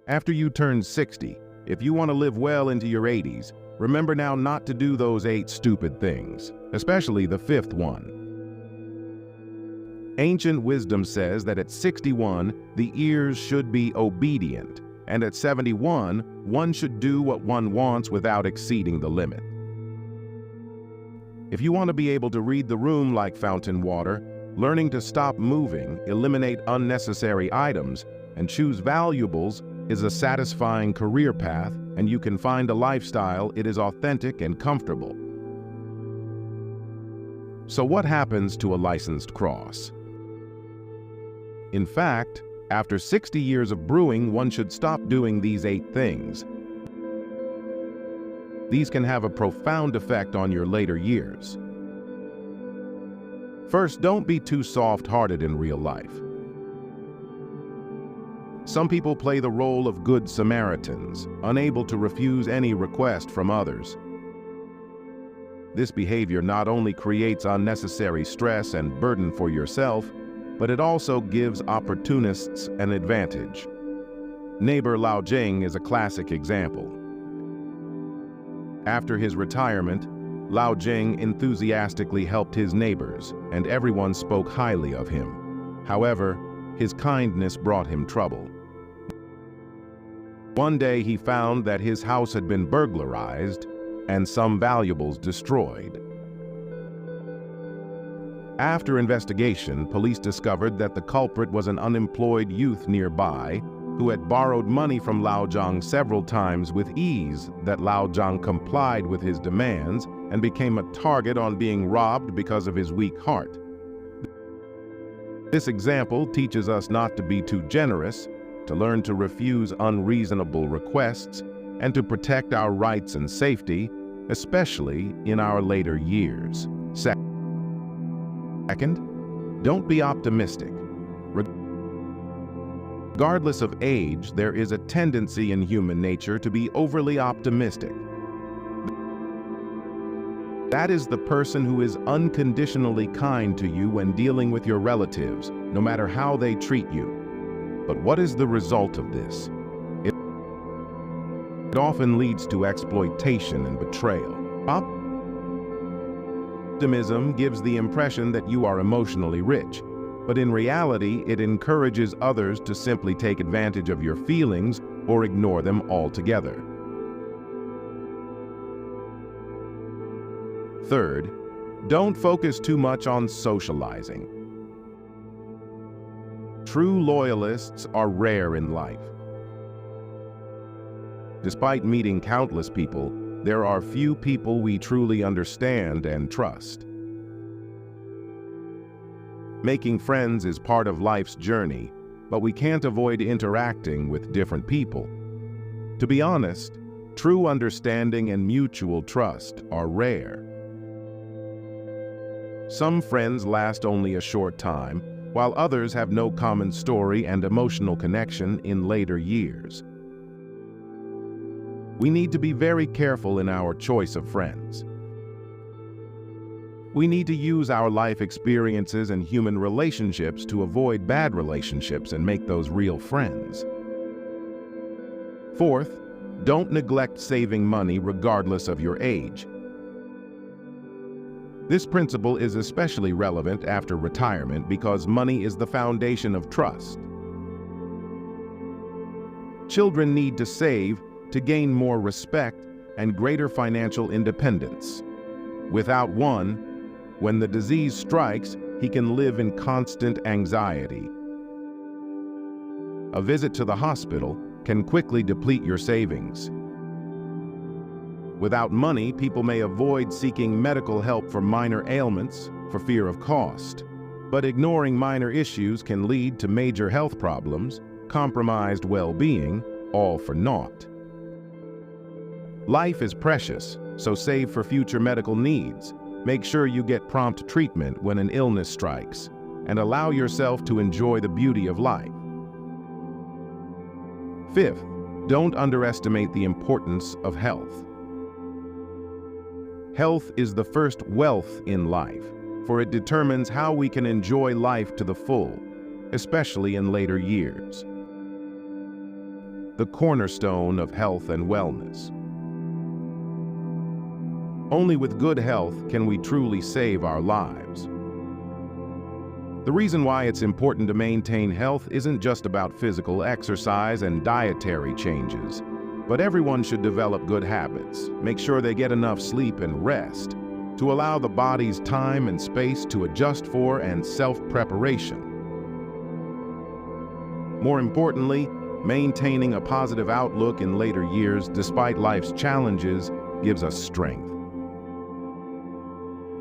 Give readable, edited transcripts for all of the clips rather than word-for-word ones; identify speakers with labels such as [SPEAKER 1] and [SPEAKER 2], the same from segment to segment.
[SPEAKER 1] After you turn 60, if you want to live well into your 80s, remember now not to do those 8 stupid things, especially the 5th one. Ancient wisdom says that at 61, the ears should be obedient, and at 71, one should do what one wants without exceeding the limit. If you want to be able to read the room like fountain water, learning to stop moving, eliminate unnecessary items, and choose valuables is a satisfying career path, and you can find a lifestyle it is authentic and comfortable. So what happens to a licensed cross? In fact, after 60 years of brewing, one should stop doing these 8 things. These can have a profound effect on your later years. First, don't be too soft-hearted in real life. Some people play the role of good Samaritans, unable to refuse any request from others. This behavior not only creates unnecessary stress and burden for yourself, but it also gives opportunists an advantage. Neighbor Lao Jing is a classic example. After his retirement, Lao Jing enthusiastically helped his neighbors, and everyone spoke highly of him. However, his kindness brought him trouble. One day he found that his house had been burglarized and some valuables destroyed. After investigation, police discovered that the culprit was an unemployed youth nearby who had borrowed money from Lao Jing several times with ease that Lao Jing complied with his demands and became a target on being robbed because of his weak heart. This example teaches us not to be too generous, to learn to refuse unreasonable requests, and to protect our rights and safety, especially in our later years. Second, don't be optimistic. Regardless of age, there is a tendency in human nature to be overly optimistic. That is the person who is unconditionally kind to you when dealing with your relatives, no matter how they treat you. But what is the result of this? It often leads to exploitation and betrayal. Optimism gives the impression that you are emotionally rich, but in reality, it encourages others to simply take advantage of your feelings or ignore them altogether. Third, don't focus too much on socializing. True loyalists are rare in life. Despite meeting countless people, there are few people we truly understand and trust. Making friends is part of life's journey, but we can't avoid interacting with different people. To be honest, true understanding and mutual trust are rare. Some friends last only a short time, while others have no common story and emotional connection in later years. We need to be very careful in our choice of friends. We need to use our life experiences and human relationships to avoid bad relationships and make those real friends. Fourth, don't neglect saving money regardless of your age. This principle is especially relevant after retirement because money is the foundation of trust. Children need to save to gain more respect and greater financial independence. Without one, when the disease strikes, he can live in constant anxiety. A visit to the hospital can quickly deplete your savings. Without money, people may avoid seeking medical help for minor ailments for fear of cost. But ignoring minor issues can lead to major health problems, compromised well-being, all for naught. Life is precious, so save for future medical needs. Make sure you get prompt treatment when an illness strikes, and allow yourself to enjoy the beauty of life. Fifth, don't underestimate the importance of health. Health is the first wealth in life, for it determines how we can enjoy life to the full, especially in later years. the cornerstone of health and wellness. Only with good health can we truly save our lives. The reason why it's important to maintain health isn't just about physical exercise and dietary changes, but everyone should develop good habits, make sure they get enough sleep and rest, to allow the body's time and space to adjust for and self-preparation. More importantly, maintaining a positive outlook in later years despite life's challenges gives us strength.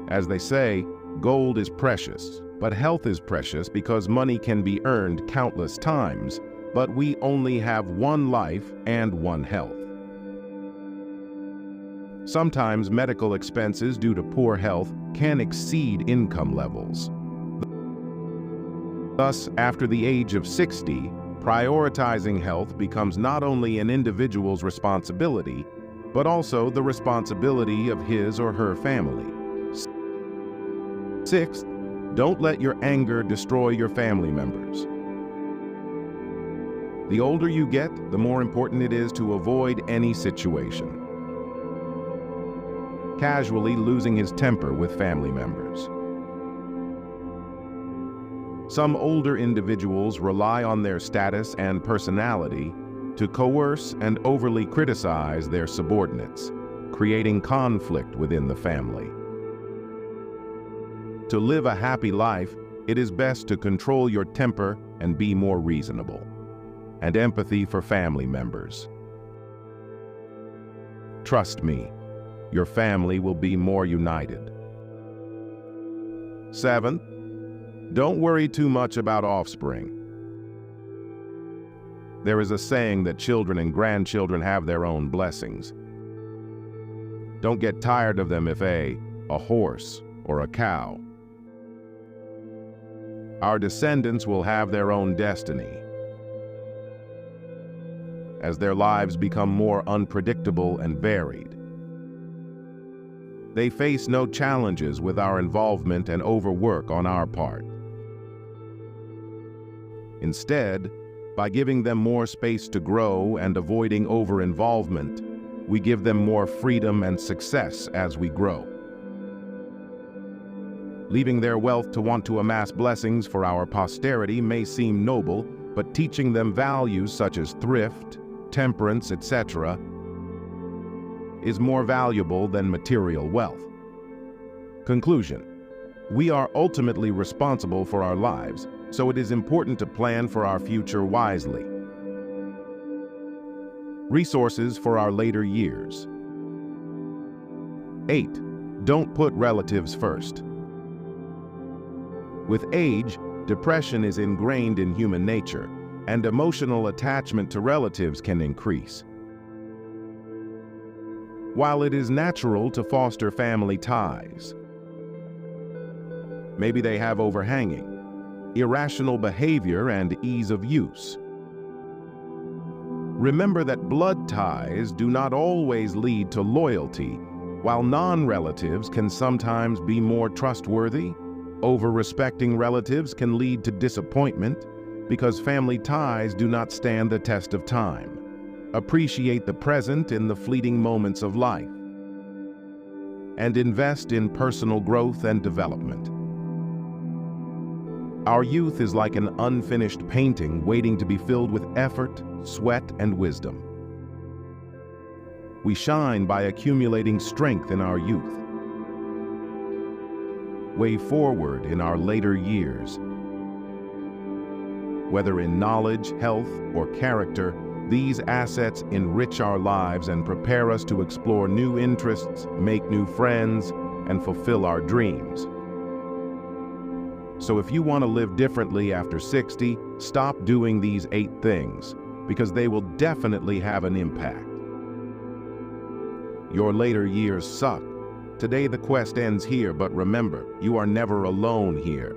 [SPEAKER 1] As they say, gold is precious, but health is precious because money can be earned countless times, but we only have one life and one health. Sometimes medical expenses due to poor health can exceed income levels. Thus, after the age of 60, prioritizing health becomes not only an individual's responsibility, but also the responsibility of his or her family. Sixth, don't let your anger destroy your family members. The older you get, the more important it is to avoid any situation casually losing his temper with family members. Some older individuals rely on their status and personality to coerce and overly criticize their subordinates, creating conflict within the family. To live a happy life, it is best to control your temper and be more reasonable, and empathy for family members. Trust me, your family will be more united. Seventh, don't worry too much about offspring. There is a saying that children and grandchildren have their own blessings. Don't get tired of them if a horse or a cow. Our descendants will have their own destiny. As their lives become more unpredictable and varied, they face no challenges with our involvement and overwork on our part. Instead, by giving them more space to grow and avoiding over-involvement, we give them more freedom and success as we grow. Leaving their wealth to want to amass blessings for our posterity may seem noble, but teaching them values such as thrift, temperance, etc., is more valuable than material wealth. Conclusion: we are ultimately responsible for our lives, so it is important to plan for our future wisely. Resources for our later years. 8. Don't put relatives first. With age, depression is ingrained in human nature, and emotional attachment to relatives can increase. While it is natural to foster family ties, maybe they have overhanging, irrational behavior and ease of use. Remember that blood ties do not always lead to loyalty, while non-relatives can sometimes be more trustworthy. Over-respecting relatives can lead to disappointment because family ties do not stand the test of time. Appreciate the present in the fleeting moments of life, and invest in personal growth and development. Our youth is like an unfinished painting waiting to be filled with effort, sweat, and wisdom. We shine by accumulating strength in our youth. Way forward in our later years. Whether in knowledge, health, or character, these assets enrich our lives and prepare us to explore new interests, make new friends, and fulfill our dreams. So if you want to live differently after 60, stop doing these 8 things, because they will definitely have an impact. Your later years suck. Today the quest ends here, but remember, you are never alone here.